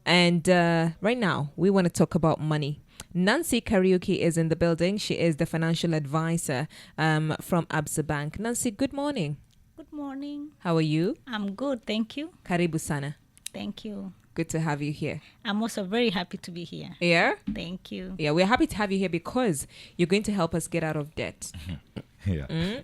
And right now, we want to talk about money. Nancy Kariuki is in the building. She is the financial advisor from ABSA Bank. Nancy, good morning. Good morning. How are you? I'm good, thank you. Karibu sana. Thank you. Good to have you here. I'm also very happy to be here. Yeah? Thank you. Yeah, we're happy to have you here because you're going to help us get out of debt. Yeah.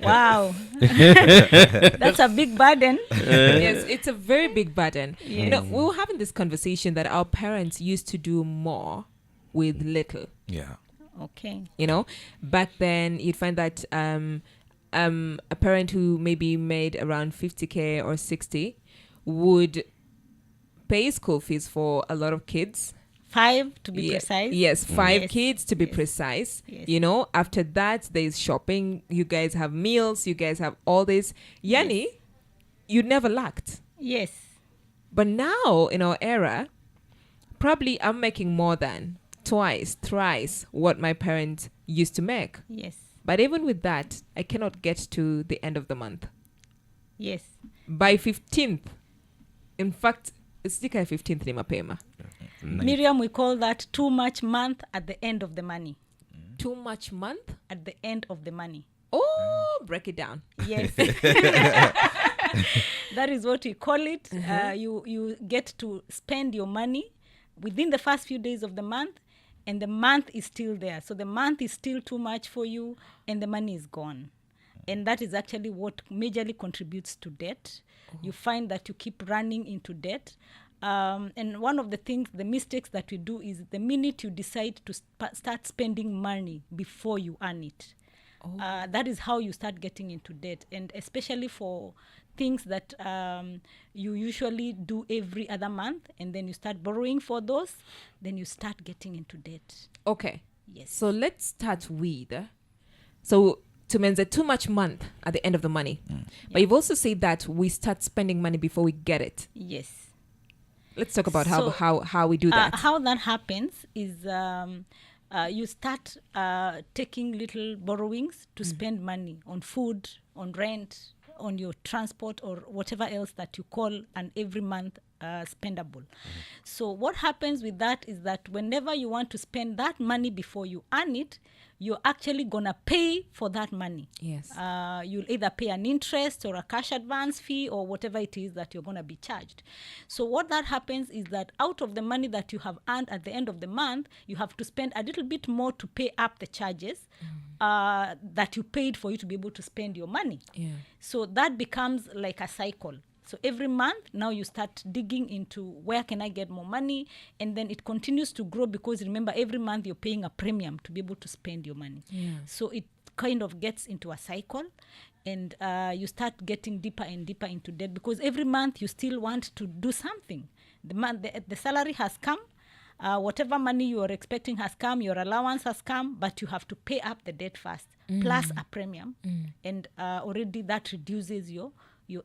Wow. That's a big burden. Yes, it's a very big burden. Yes. You know, we were having this conversation that our parents used to do more with little. Yeah. Okay. You know, back then you'd find that a parent who maybe made around 50K or 60 would pay school fees for a lot of kids. 5 to be precise. Yes, 5 Yes. kids to be Yes. precise. Yes. You know, after that, there's shopping. You guys have meals. You guys have all this. Yani, you never lacked. Yes. But now, in our era, probably I'm making more than twice, thrice what my parents used to make. Yes. But even with that, I cannot get to the end of the month. Yes. By 15th, in fact, it's like 15th ni mapema. Miriam, we call that too much month at the end of the money. Too much month? At the end of the money. Oh, break it down. Yes. That is what we call it. You get to spend your money within the first few days of the month, and the month is still there. So the month is still too much for you, and the money is gone. And that is actually what majorly contributes to debt. You find that you keep running into debt. And one of the things, the mistakes that we do is the minute you decide to start spending money before you earn it. That is how you start getting into debt. And especially for things that you usually do every other month, and then you start borrowing for those, then you start getting into debt. Okay. Yes. So let's start with, so to mention too much month at the end of the money. But you've also said that we start spending money before we get it. Yes. Let's talk about So, how we do that. How that happens is you start taking little borrowings to spend money on food, on rent, on your transport, or whatever else that you call an every month spendable. So what happens with that is that whenever you want to spend that money before you earn it, you're actually going to pay for that money. Yes. You'll either pay an interest or a cash advance fee or whatever it is that you're going to be charged. So what that happens is that out of the money that you have earned at the end of the month, you have to spend a little bit more to pay up the charges that you paid for you to be able to spend your money. Yeah. So that becomes like a cycle. So every month, now you start digging into where can I get more money? And then it continues to grow because remember, every month you're paying a premium to be able to spend your money. Yeah. So it kind of gets into a cycle, and you start getting deeper and deeper into debt because every month you still want to do something. The salary has come. Whatever money you are expecting has come, your allowance has come, but you have to pay up the debt first, plus a premium. And already that reduces your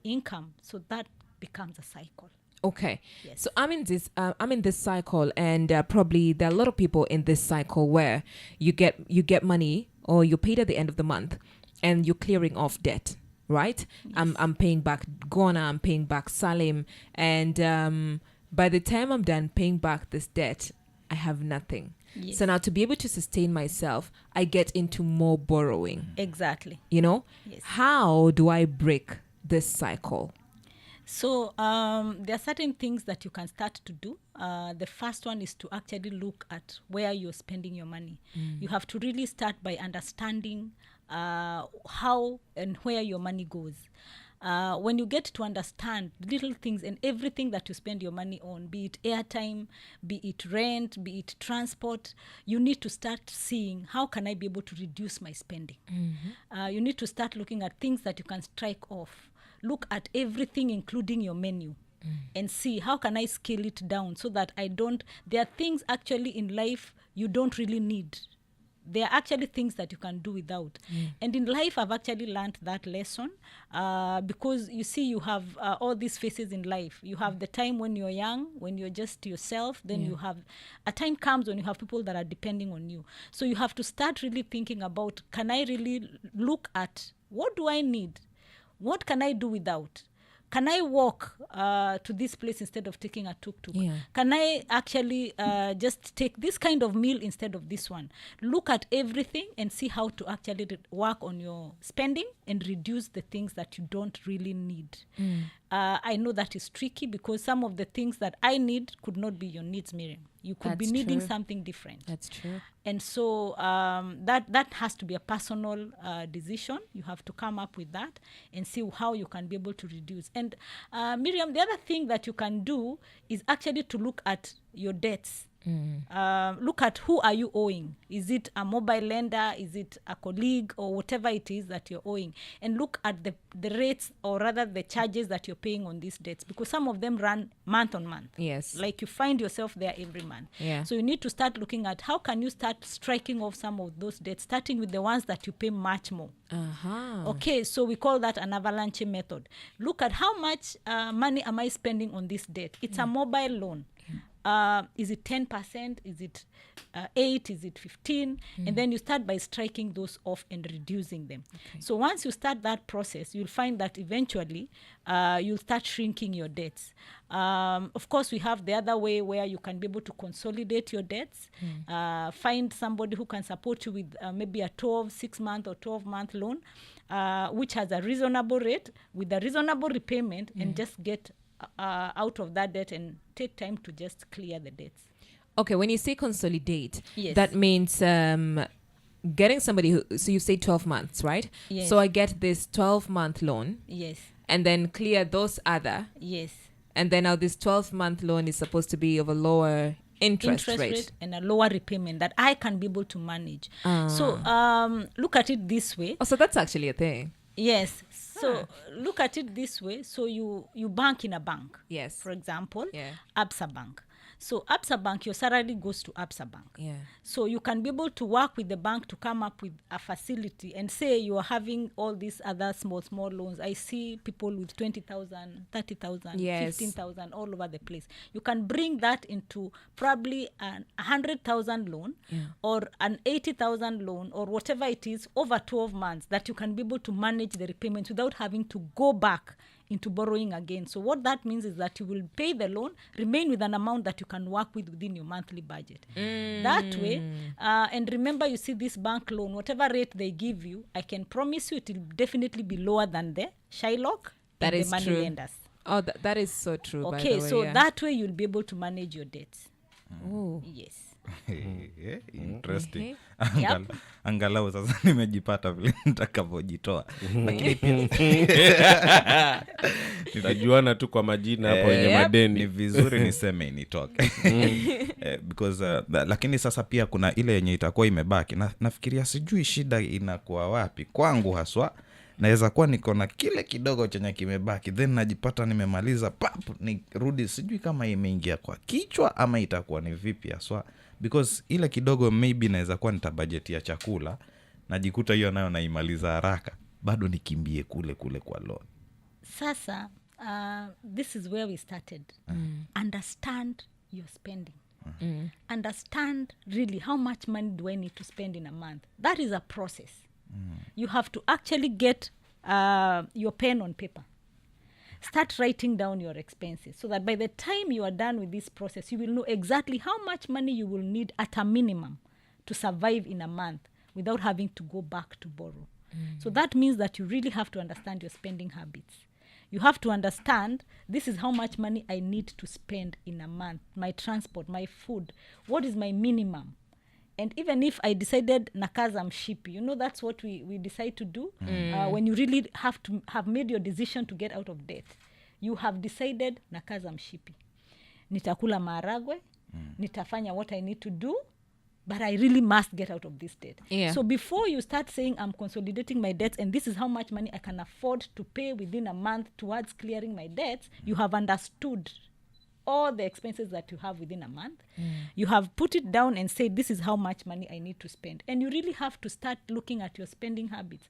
income. So that becomes a cycle. Okay. Yes. So I'm in this cycle, and probably there are a lot of people in this cycle where you get money or you're paid at the end of the month, and you're clearing off debt, right? Yes. I'm paying back Gona, I'm paying back Salim, and by the time I'm done paying back this debt, I have nothing. Yes. So now to be able to sustain myself, I get into more borrowing. Exactly. You know? Yes. How do I break this cycle? So there are certain things that you can start to do. The first one is to actually look at where you're spending your money. You have to really start by understanding how and where your money goes. When you get to understand little things and everything that you spend your money on, be it airtime, be it rent, be it transport, you need to start seeing how can I be able to reduce my spending. You need to start looking at things that you can strike off. Look at everything, including your menu, and see how can I scale it down so that there are things actually in life you don't really need. There are actually things that you can do without. And in life, I've actually learned that lesson because you see, you have all these phases in life. You have the time when you're young, when you're just yourself. Then you have a time comes when you have people that are depending on you. So you have to start really thinking about, can I really look at what do I need? What can I do without? can I walk to this place instead of taking a tuk-tuk? Yeah. Can I actually just take this kind of meal instead of this one? Look at everything and see how to actually work on your spending and reduce the things that you don't really need. I know that is tricky because some of the things that I need could not be your needs, Miriam. You could be That's needing true. something different. That's true. And so that has to be a personal decision. You have to come up with that and see how you can be able to reduce. And Miriam, the other thing that you can do is actually to look at your debts. Look at who are you owing. Is it a mobile lender? Is it a colleague or whatever it is that you're owing? And look at the rates, or rather the charges that you're paying on these debts, because some of them run month on month. Yes. Like you find yourself there every month. Yeah. So you need to start looking at how can you start striking off some of those debts, starting with the ones that you pay much more. Okay, so we call that an avalanche method. Look at how much money am I spending on this debt. It's a mobile loan. Is it 10%? Is it 8? Is it 15? And then you start by striking those off and reducing them. Okay. So once you start that process, you'll find that eventually you'll start shrinking your debts. Of course, we have the other way where you can be able to consolidate your debts. Find somebody who can support you with maybe a 6-month or 12-month loan, which has a reasonable rate with a reasonable repayment, and just get out of that debt and take time to just clear the debts. Okay, when you say consolidate, Yes. that means getting somebody who, so you say 12 months, right? Yes. So I get this 12-month loan Yes. and then clear those other. Yes. And then now this 12-month loan is supposed to be of a lower interest rate and a lower repayment that I can be able to manage. So look at it this way. Oh, so that's actually a thing. Yes. So look at it this way. So you bank in a bank. Yes. For example, Yeah. ABSA Bank. So ABSA Bank, your salary goes to ABSA Bank. Yeah. So you can be able to work with the bank to come up with a facility, and say you are having all these other small loans. I see people with 20,000, 30,000, Yes. 15,000 all over the place. You can bring that into probably an 100,000 loan, or an 80,000 loan, or whatever it is, over 12 months, that you can be able to manage the repayments without having to go back into borrowing again. So what that means is that you will pay the loan, remain with an amount that you can work with within your monthly budget. That way, and remember, you see this bank loan, whatever rate they give you, I can promise you it will definitely be lower than the Shylock That and is the money true. lenders. Oh, that is so true. by Okay, the way, so yeah. that way you'll be able to manage your debts. Oh. Yes. Interesting. Yep. Angalau sasa nimejipata vile nitakavyojitoa, lakini pia tajuana tu kwa majina hapo wenye ni madeni. vizuri niseme initoke. Because lakini sasa pia kuna ile yenye itakuwa imebaki, nafikiria sijui shida inakuwa wapi. Kwangu haswa naweza kuwa niko na kile kidogo chenye kimebaki, then najipata nimemaliza nirudi, sijui kama imeingia kwa kichwa ama itakuwa ni vipi haswa, because ile kidogo maybe naweza kuwa nitabudget ya chakula, najikuta hiyo nayo naimaliza haraka, bado nikimbie kule kwa loan. Sasa, this is where we started. Understand your spending. Understand really how much money do I need to spend in a month. That is a process. You have to actually get your pen on paper. Start writing down your expenses, so that by the time you are done with this process, you will know exactly how much money you will need at a minimum to survive in a month without having to go back to borrow. So that means that you really have to understand your spending habits. You have to understand, this is how much money I need to spend in a month. My transport, my food, what is my minimum? And even if I decided nakaza mshipi, that's what we decide to do. When you really have made your decision to get out of debt, you have decided nakaza mshipi. Nitakula maharagwe, nitafanya what I need to do, but I really must get out of this debt. Yeah. So before you start saying I'm consolidating my debts and this is how much money I can afford to pay within a month towards clearing my debts, you have understood all the expenses that you have within a month. You have put it down and said, this is how much money I need to spend. And you really have to start looking at your spending habits.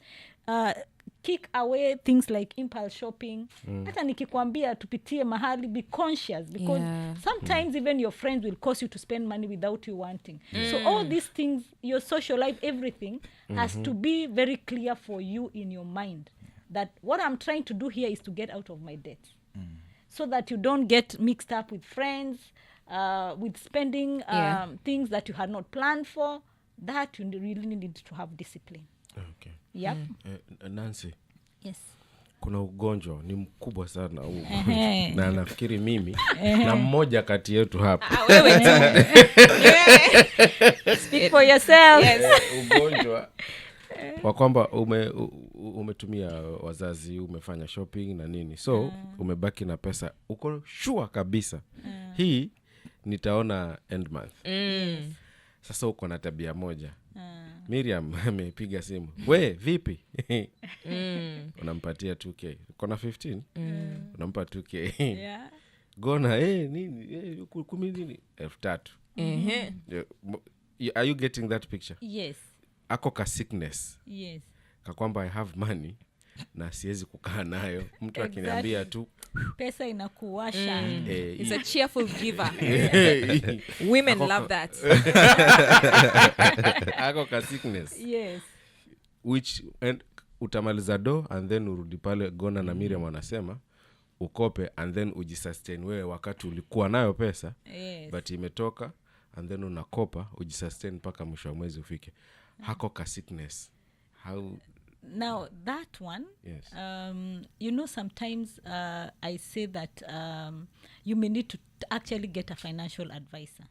Kick away things like impulse shopping. Hata nikikwambia tupitie mahali, be conscious, because sometimes even your friends will cause you to spend money without you wanting. So all these things, your social life, everything has to be very clear for you in your mind. that what I'm trying to do here is to get out of my debt, so that you don't get mixed up with friends, with spending things that you had not planned for. That you really need to have discipline. Okay. Yep. Nancy, Yes. kuna ugonjwa ni mkubwa sana huu ugonjwa. Na nafikiri mimi na mmoja kati yetu hapa wewe tu. Speak for yourself. ugonjwa kwa kwamba umetumia wazazi, umefanya shopping na nini, so umebaki na pesa, uko sure kabisa hii nitaona end month. Sasa uko na tabia moja. Miriam amepiga simu, we vipi? Unampatia 2k, uko na 15, unampa 2k. Yeah. Gona nini 10 nini 3,000. Are you getting that picture? Yes. Ako ka sickness Yes. kakwamba I have money na siwezi kukaa nayo, mtu akiniambia tu Pesa inakuwasha. It's a cheerful giver. Women love that. ako ka sickness Yes. which and utamaliza do and then urudi pale. Gona na Miriam wanasema ukope and then ujisustain wewe wakati ulikuwa nayo pesa. Yes. But imetoka and then unakopa ujisustain mpaka mwisho wa mwezi ufike. Hako ka sickness, how? Now that one, Yes. Sometimes I say that you may need to actually get a financial advisor.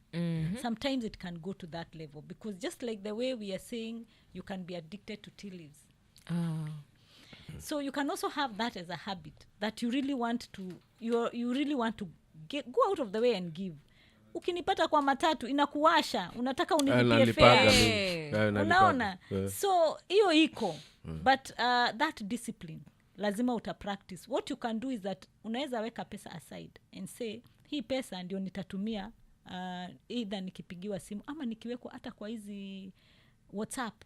Sometimes it can go to that level, because just like the way we are saying, you can be addicted to tea leaves. So you can also have that as a habit that you really want to, you really want to go out of the way and give. Ukinipata kwa matatu inakuwasha, unataka unilipie fare. Unaona? So hiyo iko. But that discipline lazima uta practice. What you can do is that unaweza weka pesa aside and say, hii pesa ndio nitatumia either nikipigiwa simu ama nikiwekwa hata kwa hizi WhatsApp.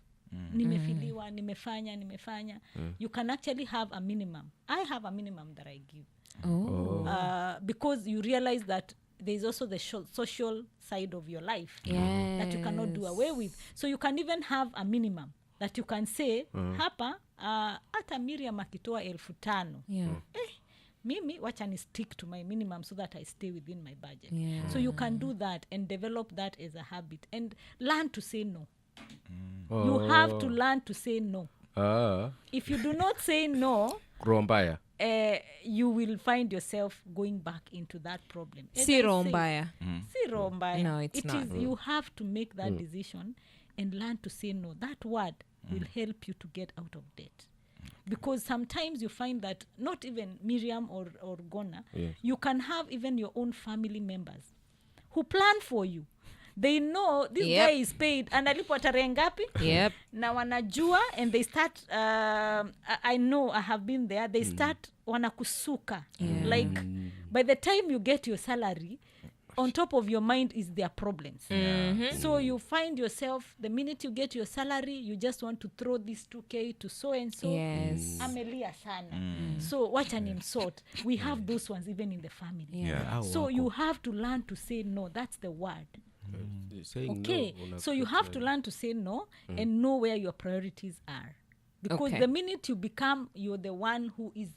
Nimefiliwa, nimefanya. You can actually have a minimum. I have a minimum that I give. Because you realize that there is also the social side of your life that you cannot do away with. So you can even have a minimum that you can say, hapa hata Miriam akitoa 5,000. Mimi wacha ni stick to my minimum so that I stay within my budget. So you can do that and develop that as a habit and learn to say no. You have to learn to say no. If you do not say no, Krombaya. You will find yourself going back into that problem. Siro mbaya. No, it's not. You have to make that decision and learn to say no. That word will help you to get out of debt. Because sometimes you find that not even Miriam or Gona, you can have even your own family members who plan for you. They know this guy is paid analipwa tarehe ngapi. Na wanajua and they start I know I have been there. They start wanakusuka. Like by the time you get your salary, on top of your mind is their problems. So you find yourself, the minute you get your salary, you just want to throw this 2k to so and so. Amelia sana. So wacha nimsort. We have those ones even in the family. So you have to learn to say no. That's the word. Okay, no, so you have to learn to say no and know where your priorities are, because the minute you become you're the one who is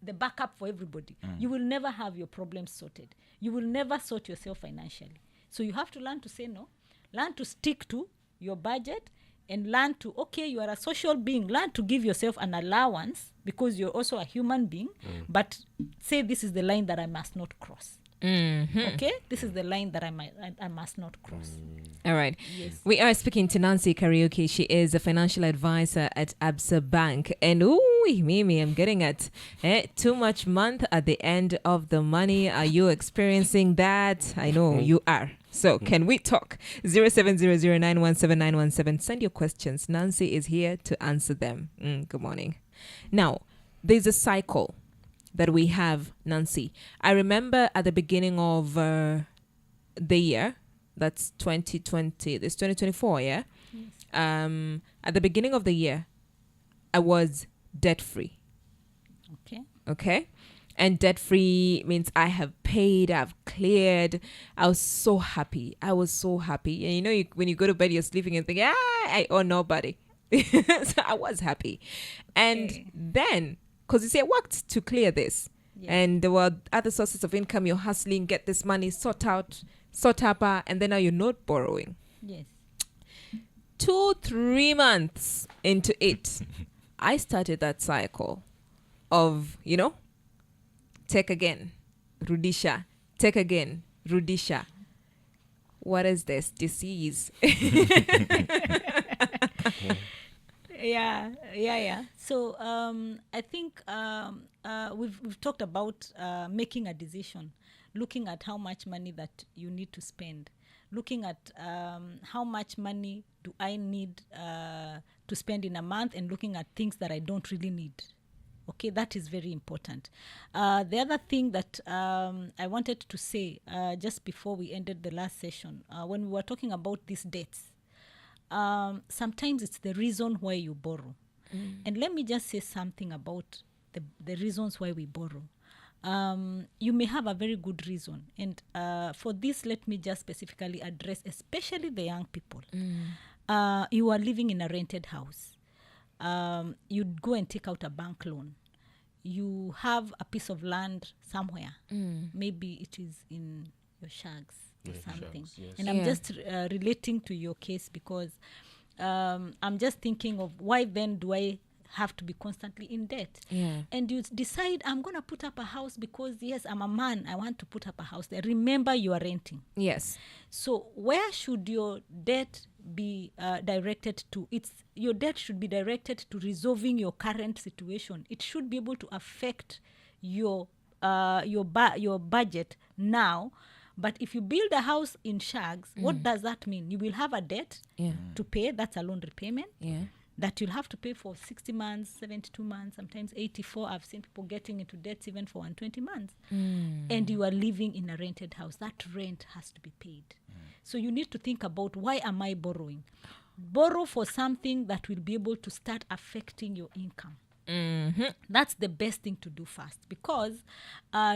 the backup for everybody, you will never have your problems sorted. You will never sort yourself financially. So you have to learn to say no, learn to stick to your budget, and learn to, you are a social being, learn to give yourself an allowance, because you're also a human being, but say this is the line that I must not cross. Okay, this is the line that I must not cross. All right. Yes. We are speaking to Nancy Kariuki. She is a financial advisor at ABSA Bank. And Mimi, I'm getting at too much month at the end of the money. Are you experiencing that? I know you are. So can we talk? 0700917917. Send your questions. Nancy is here to answer them. Good morning. Now, there's a cycle that we have, Nancy. I remember at the beginning of the year, that's 2020, this 2024, yeah? Yes. At the beginning of the year, I was debt-free. Okay? And debt-free means I have paid, I've cleared. I was so happy. And when you go to bed, you're sleeping and think, I owe nobody. So I was happy. And Okay. then, because you see, I worked to clear this. Yes. And there were other sources of income. You're hustling, get this money, sort up, and then now you're not borrowing. Yes. 2-3 months into it, I started that cycle of, take again, Rudisha, take again, Rudisha. What is this disease? Yeah. So I think we've talked about making a decision, looking at how much money that you need to spend, looking at how much money do I need to spend in a month, and looking at things that I don't really need. Okay, that is very important. The other thing that I wanted to say just before we ended the last session, when we were talking about these debts, sometimes it's the reason why you borrow. And let me just say something about the reasons why we borrow. You may have a very good reason. And for this, let me just specifically address, especially the young people. You are living in a rented house. You'd go and take out a bank loan. You have a piece of land somewhere. Maybe it is in your shags or something. shags, yes. And I'm Yeah. just relating to your case because I'm just thinking of why then do I have to be constantly in debt? Yeah. And you decide, I'm going to put up a house because, yes, I'm a man. I want to put up a house there. Remember, you are renting. Yes. So where should your debt be directed to? Your debt should be directed to resolving your current situation. It should be able to affect your budget now. But if you build a house in shags, what does that mean? You will have a debt Yeah. to pay. That's a loan repayment Yeah. that you'll have to pay for 60 months, 72 months, sometimes 84. I've seen people getting into debts even for 120 months. And you are living in a rented house. That rent has to be paid. So you need to think about, why am I borrowing? Borrow for something that will be able to start affecting your income. That's the best thing to do first, because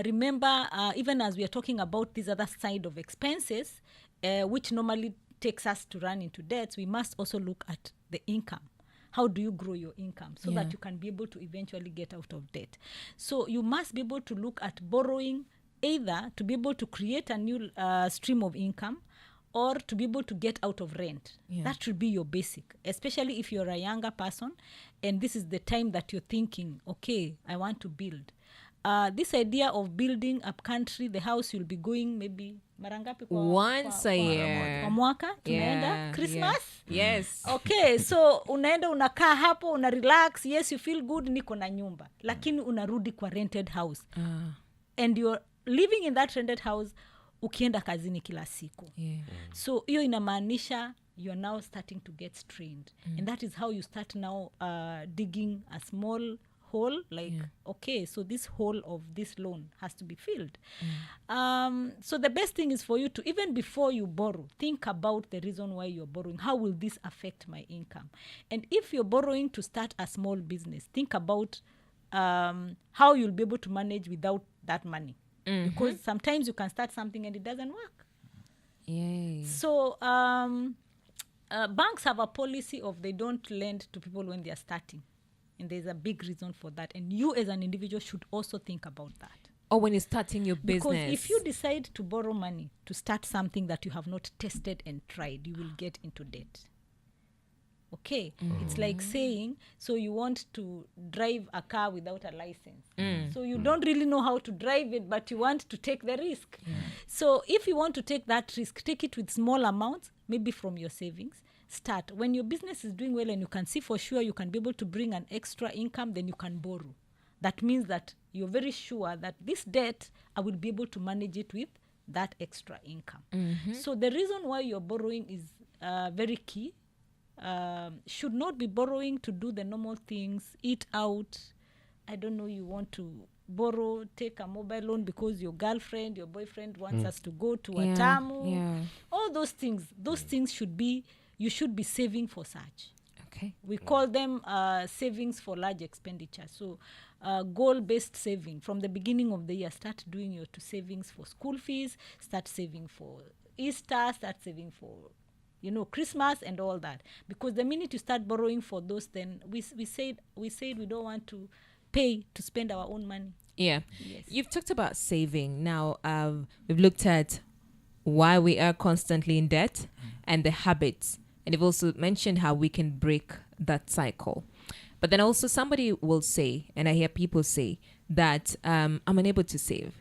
remember, even as we are talking about this other side of expenses, which normally takes us to run into debts, we must also look at the income. How do you grow your income so Yeah. that you can be able to eventually get out of debt? So you must be able to look at borrowing, either to be able to create a new stream of income, or to be able to get out of rent. Yeah. That should be your basic, especially if you're a younger person and this is the time that you're thinking, okay, I want to build. This idea of building a country, the house you'll be going maybe marangapi Once a year. kwa mwaka tunaenda Yeah. Christmas. Yeah. Yes. Okay, so unaenda unakaa hapo, una relax, yes you feel good, niko na nyumba, lakini unarudi kwa rented house and you're living in that rented house ukienda kazini kila siku. Yeah. So hiyo inamaanisha you are now starting to get strained. And that is how you start now digging a small hole, like, okay, so this hole of this loan has to be filled. So the best thing is for you to, even before you borrow, think about the reason why you're borrowing. How will this affect my income? And if you're borrowing to start a small business, think about how you'll be able to manage without that money. Because sometimes you can start something and it doesn't work. Yay. So banks have a policy of they don't lend to people when they are starting. And there's a big reason for that. And you as an individual should also think about that. Or when you're starting your business. Because if you decide to borrow money to start something that you have not tested and tried, you will get into debt. Okay, it's like saying, so you want to drive a car without a license. So you don't really know how to drive it, but you want to take the risk. So if you want to take that risk, take it with small amounts, maybe from your savings. Start. When your business is doing well and you can see for sure you can be able to bring an extra income, then you can borrow. That means that you're very sure that this debt, I will be able to manage it with that extra income. So the reason why you're borrowing is very key. Should not be borrowing to do the normal things, eat out. I don't know, you want to borrow, take a mobile loan because your girlfriend, your boyfriend wants us to go to a tamu. Yeah. All those things should be, you should be saving for such. Okay. We call them savings for large expenditure. So goal-based saving. From the beginning of the year, start doing your savings for school fees, start saving for Easter, start saving for Christmas and all that. Because the minute you start borrowing for those, then we said we don't want to pay to spend our own money. Yeah. Yes. You've talked about saving. Now, we've looked at why we are constantly in debt and the habits. And you've also mentioned how we can break that cycle. But then also somebody will say, and I hear people say, that I'm unable to save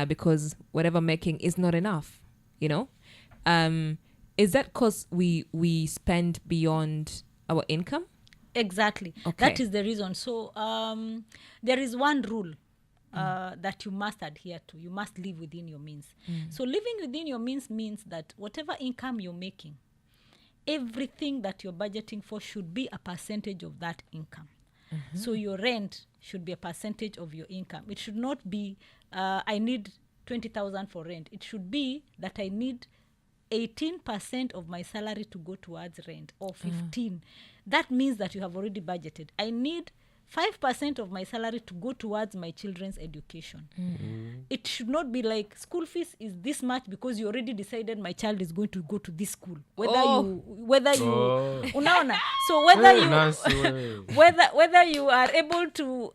because whatever I'm making is not enough, Is that because we spend beyond our income? Exactly. Okay. That is the reason. So there is one rule that you must adhere to. You must live within your means. So living within your means that whatever income you're making, everything that you're budgeting for should be a percentage of that income. So your rent should be a percentage of your income. It should not be, I need 20,000 for rent. It should be that I need 18% of my salary to go towards rent, or 15. That means that you have already budgeted. I need 5% of my salary to go towards my children's education. It should not be like school fees is this much because you already decided my child is going to go to this school. Unaona? So whether you are able to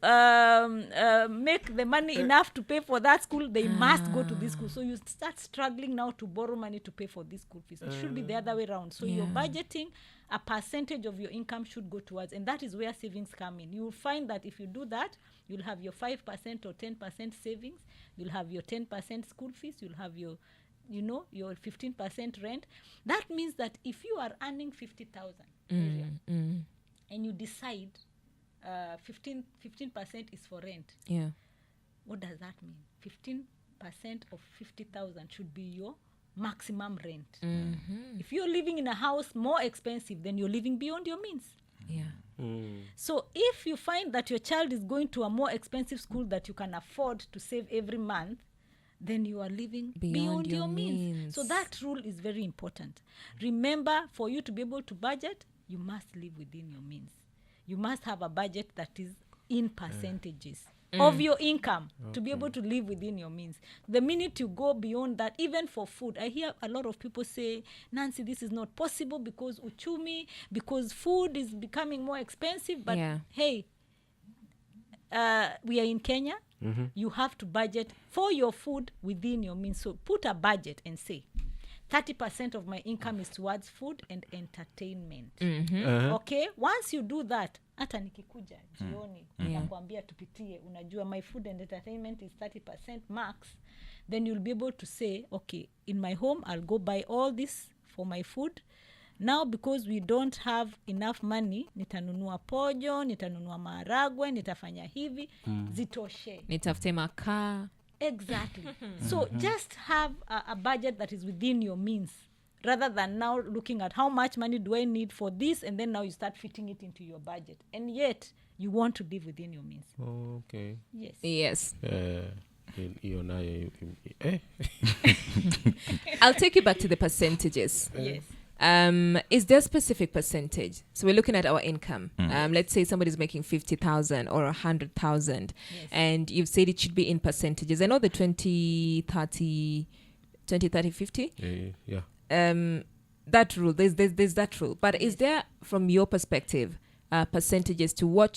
make the money enough to pay for that school, they must go to this school. So you start struggling now to borrow money to pay for this school fees. It should be the other way around. So you're budgeting, a percentage of your income should go towards, and that is where savings come in. You will find that if you do that, you'll have your 5% or 10% savings, you'll have your 10% school fees, you'll have your your 15% rent. That means that if you are earning 50,000 and you decide 15% is for rent, what does that mean? 15% of 50,000 should be your maximum rent. If you're living in a house more expensive, then you're living beyond your means. So if you find that your child is going to a more expensive school that you can afford to save every month, then you are living beyond your means. So that rule is very important. Remember, for you to be able to budget, you must live within your means. You must have a budget that is in percentages of your income to be able to live within your means. The minute you go beyond that, even for food, I hear a lot of people say, Nancy, this is not possible because uchumi, because food is becoming more expensive. But hey, we are in Kenya. You have to budget for your food within your means. So put a budget and say 30% of my income is towards food and entertainment. Okay, once you do that, hata nikikuja jioni nakwambia tupitie, unajua my food and entertainment is 30% max, then you'll be able to say, okay, in my home I'll go buy all this for my food. Now because we don't have enough money, nitanunua pojo, nitanunua maharagwe, nitafanya hivi, zitoshe, nitafute makaa. Exactly. So just have a budget that is within your means, rather than now looking at how much money do I need for this, and then now you start fitting it into your budget, and yet you want to live within your means. Okay. Yes. I'll take you back to the percentages. Yes. Is there a specific percentage? So we're looking at our income. Let's say somebody's making 50,000 or 100,000, and you've said it should be in percentages. I know the 20, 30, 50. Yeah. That rule. There's that rule. But is there, from your perspective, percentages to what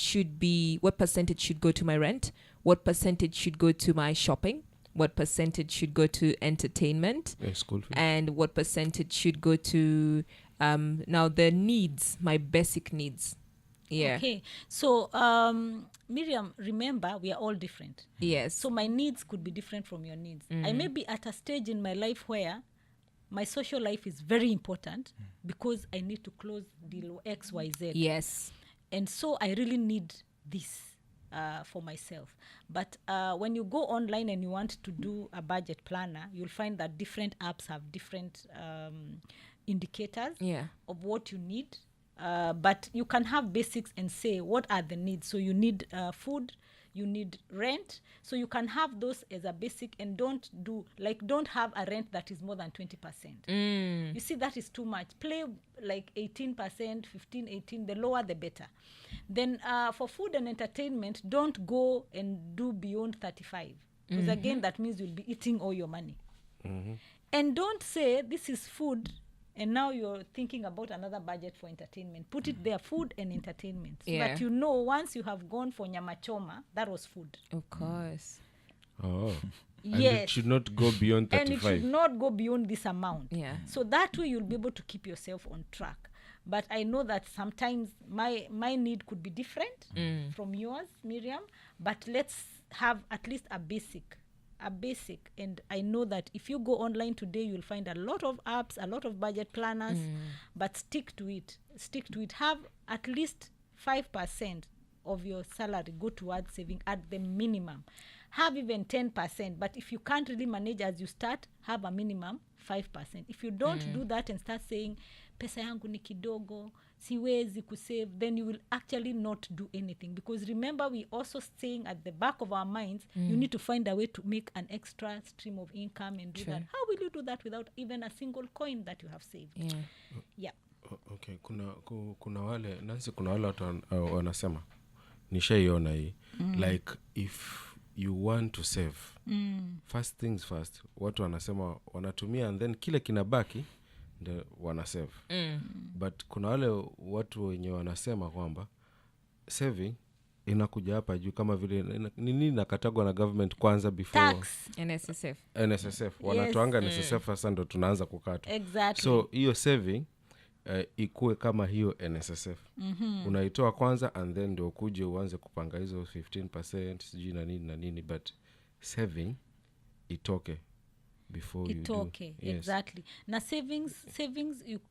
percentage should go to my rent, what percentage should go to my shopping, what percentage should go to entertainment, school fees, and what percentage should go to now the needs, my basic needs? Okay, so Miriam, remember, we are all different. Yes. So my needs could be different from your needs. I may be at a stage in my life where my social life is very important because I need to close deal XYZ. Yes. And so I really need this for myself. But when you go online and you want to do a budget planner, you'll find that different apps have different indicators of what you need. But you can have basics and say, what are the needs? So you need food, you need rent. So you can have those as a basic, and don't have a rent that is more than 20%. You see, that is too much. Play like 18%, 15, 18, the lower the better. Then for food and entertainment, don't go and do beyond 35. Because again, that means you'll be eating all your money. And don't say this is food and now you're thinking about another budget for entertainment. Put it there, food and entertainment, so Yeah. that you know once you have gone for nyama choma, that was food. Of course. Oh. And Yes. it should not go beyond And it 35. should not go beyond this amount. Yeah. So that way you'll be able to keep yourself on track. But I know that sometimes my need could be different from yours, Miriam. But let's have at least a basic. And I know that if you go online today, you'll find a lot of apps, a lot of budget planners. But stick to it. Have at least 5% of your salary go towards saving at the minimum. Have even 10%, but if you can't really manage as you start, have a minimum 5%. If you don't do that and start saying pesa yangu ni kidogo, siwezi kusave, then you will actually not do anything. Because remember, we also saying at the back of our minds, you need to find a way to make an extra stream of income and do that. How will you do that without even a single coin that you have saved? Yeah. Okay, kuna wale Nancy, kuna wale watu wanasema nishaiona hii like if you want to save first things first, watu wanasema wanatumia and then kile kinabaki ndio wanasave. But kuna wale watu wenye wanasema kwamba saving inakuja hapa juu kama vile nini nakatagwa na government kwanza before Tax. NSSF wanatoanga NSSF sasa ndo tunaanza kukatwa. Exactly. So hiyo saving ikuwe kama hiyo NSSF. Unaitoa kwanza and then ndio ukuje uanze kupanga hizo 15% sijui na nini, but saving itoke before you do. Yes. Exactly. Na savings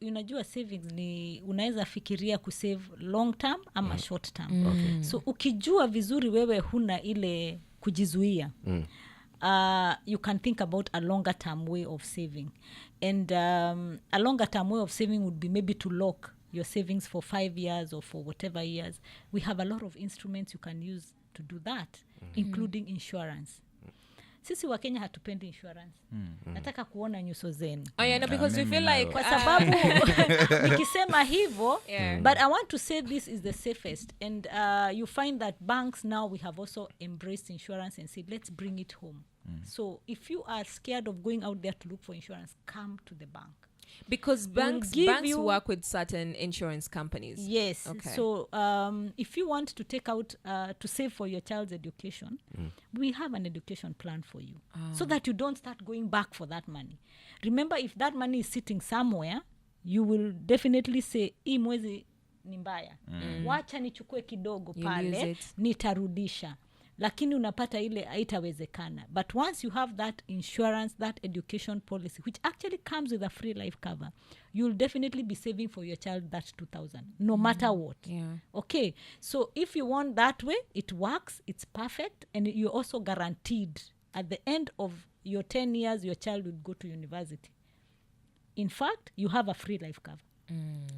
unajua savings ni unaweza fikiria kusave long term ama short term. Okay. So ukijua vizuri wewe huna ile kujizuia, you can think about a longer term way of saving. And a longer term way of saving would be maybe to lock your savings for 5 years or for whatever years. We have a lot of instruments you can use to do that, including insurance. Sisi wa Kenya hatupendi insurance. Nataka kuona nyuso zenu. Oh yeah, no, because we feel like Kwa sababu nikisema hivyo, Yeah. but I want to say this is the safest. And you find that banks now, we have also embraced insurance and said, let's bring it home. So if you are scared of going out there to look for insurance, come to the bank. because We'll banks give you- work with certain insurance companies. Yes. Okay. So if you want to take out to save for your child's education, we have an education plan for you, so that you don't start going back for that money. Remember, if that money is sitting somewhere, you will definitely say, hii mwezi ni mbaya, wacha nichukue kidogo You'll use pale, it. nitarudisha. Lakini unapata ile haitawezekana. But once you have that insurance, that education policy, which actually comes with a free life cover, you'll definitely be saving for your child that 2,000, no matter what. Yeah. Okay, so if you want that way, it works, it's perfect, and you're also guaranteed at the end of your 10 years, your child will go to university. In fact, you have a free life cover.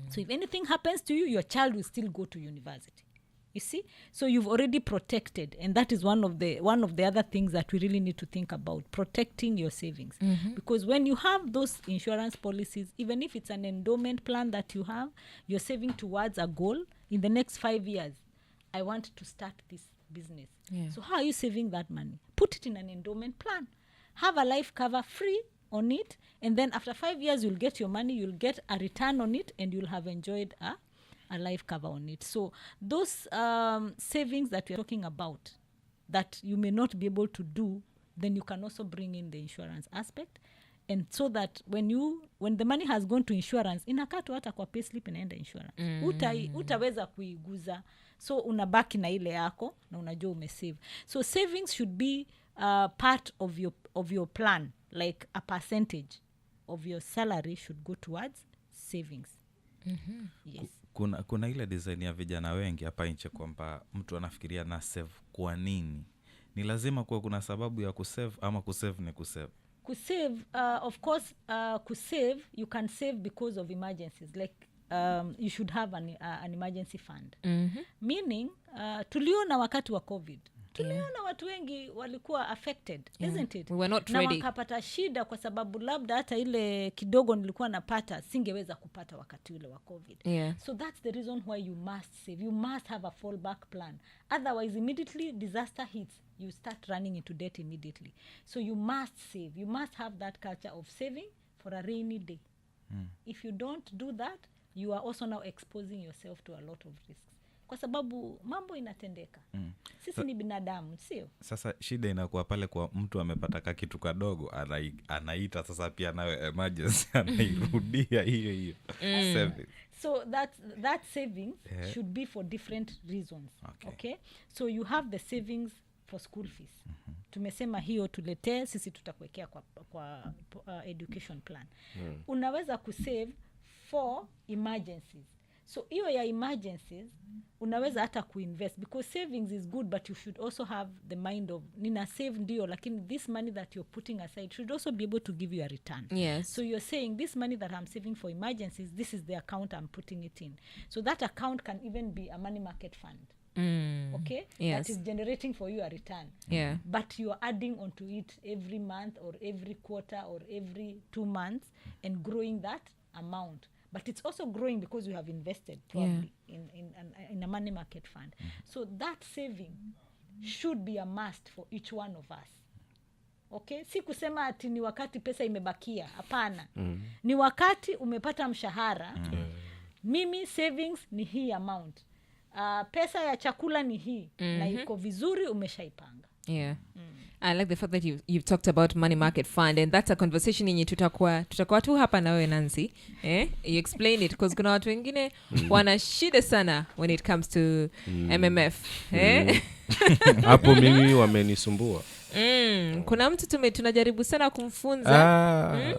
So if anything happens to you, your child will still go to university. You see, so you've already protected, and that is one of the other things that we really need to think about, protecting your savings. Because when you have those insurance policies, even if it's an endowment plan that you have, you're saving towards a goal. In the next 5 years, I want to start this business. Yeah. So how are you saving that money? Put it in an endowment plan. Have a life cover free on it, and then after 5 years, you'll get your money, you'll get a return on it, and you'll have enjoyed a life cover on it. So those savings that we're talking about that you may not be able to do, then you can also bring in the insurance aspect, and so that when the money has gone to insurance, inakatwa hata kwa payslip inaenda insurance. Utaweza kuiguza, so unabaki na ile yako na unajua umesave. So savings should be part of your plan, like a percentage of your salary should go towards savings. Yes. Kuna ile design ya vijana wengi hapa nje kwamba mtu anafikiria na save kwa nini? Ni lazima kuwa kuna sababu ya kusave ama kusave ni kusave? Kusave, of course, kusave, you can save because of emergencies. Like you should have an emergency fund. Meaning, tuliona wakati wa COVID, tuliona watu wengi walikuwa affected, isn't it? We were not na ready. wakapata shida kwa sababu labda hata ile kidogo nilikuwa napata singeweza kupata wakati ule wa COVID. Yeah. So that's the reason why you must save. You must have a fallback plan. Otherwise, immediately disaster hits, you start running into debt immediately. So you must save. You must have that culture of saving for a rainy day. If you don't do that, you are also now exposing yourself to a lot of risks, kwa sababu mambo inatendeka. Sisi ni binadamu, sio? Sasa shida inakuwa pale kwa mtu amepata kakitu kadogo, anaita sasa pia nayo emergency, anairudia hiyo saving. So that savings should be for different reasons. Okay? So you have the savings for school fees. Tumesema hiyo tuletee, sisi tutakuwekea kwa education plan. Unaweza kusave for emergencies. So hiyo ya emergencies unaweza hata kuinvest, because savings is good, but you should also have the mind of nina save ndio, lakini this money that you're putting aside should also be able to give you a return. Yes. So you're saying this money that I'm saving for emergencies, this is the account I'm putting it in. So that account can even be a money market fund. Okay? Yes. That is generating for you a return. Yeah. But you are adding onto it every month or every quarter or every 2 months and growing that amount. But it's also growing because you have invested probably in a money market fund. So that saving should be a must for each one of us. Okay? Si kusema ati ni wakati pesa imebakia. Hapana. Ni wakati umepata mshahara. Mimi savings ni hii amount. Pesa ya chakula ni hii. Na iko vizuri umeshaipanga. Yeah. I like the fact that you've talked about money market fund, and that's a conversation yenye tutakuwa tu hapa na wewe Nancy. You explain it, because kuna watu wengine wana shida sana when it comes to MMF. Hapo mimi wamenisumbua. Kuna mtu tunajaribu sana kumfunza.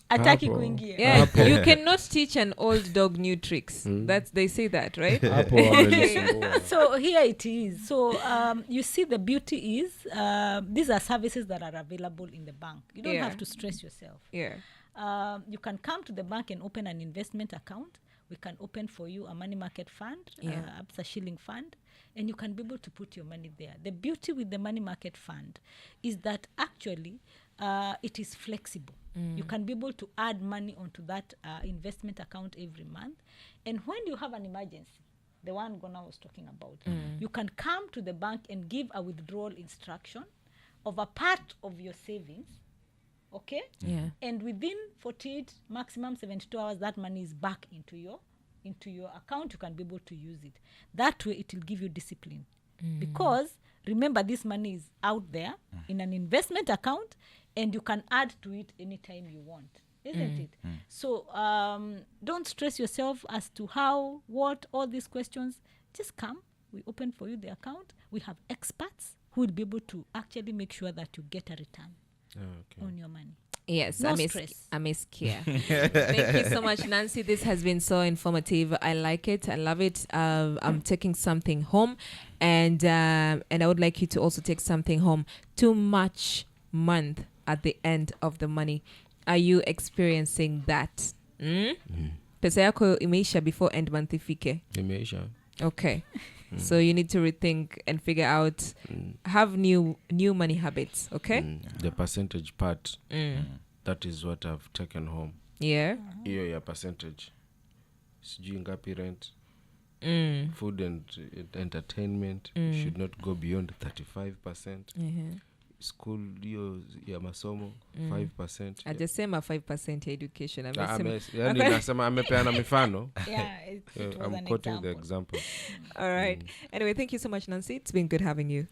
Ataki kuingia. Yeah, you cannot teach an old dog new tricks. They say that, right? Hapo wamenisumbua. So here it is. So you see, the beauty is these are services that are available in the bank. You don't have to stress yourself. Yeah. You can come to the bank and open an investment account. We can open for you a money market fund, ABSA shilling fund, and you can be able to put your money there. The beauty with the money market fund is that actually it is flexible. You can be able to add money onto that investment account every month. And when you have an emergency, the one Gona was talking about, you can come to the bank and give a withdrawal instruction of a part of your savings. Okay? Yeah. And within 48, maximum 72 hours, that money is back into your account. You can be able to use it. That way, it will give you discipline. Because, remember, this money is out there in an investment account, and you can add to it anytime you want. Isn't it? So, don't stress yourself as to how, what, all these questions. Just come. We open for you the account. We have experts who will be able to actually make sure that you get a return on your money. Yes, No I stress. miss Kia. Thank you so much, Nancy. This has been so informative. I like it. I love it. I'm taking something home, and I would like you to also take something home. Too much month at the end of the money. Are you experiencing that? Pesa yako imeisha before end month ifike? Imeisha. Okay. So you need to rethink and figure out, have new money habits, okay? The percentage part, that is what I've taken home. Yeah. Hiyo ya percentage. Sijui ngapi rent. Food and entertainment should not go beyond 35%. School hiyo ya masomo 5%. Ajasema 5% ya education. Yani nasema amepeana mifano. It was I'm an quoting example. the example. All right. Anyway, thank you so much, Nancy. It's been good having you.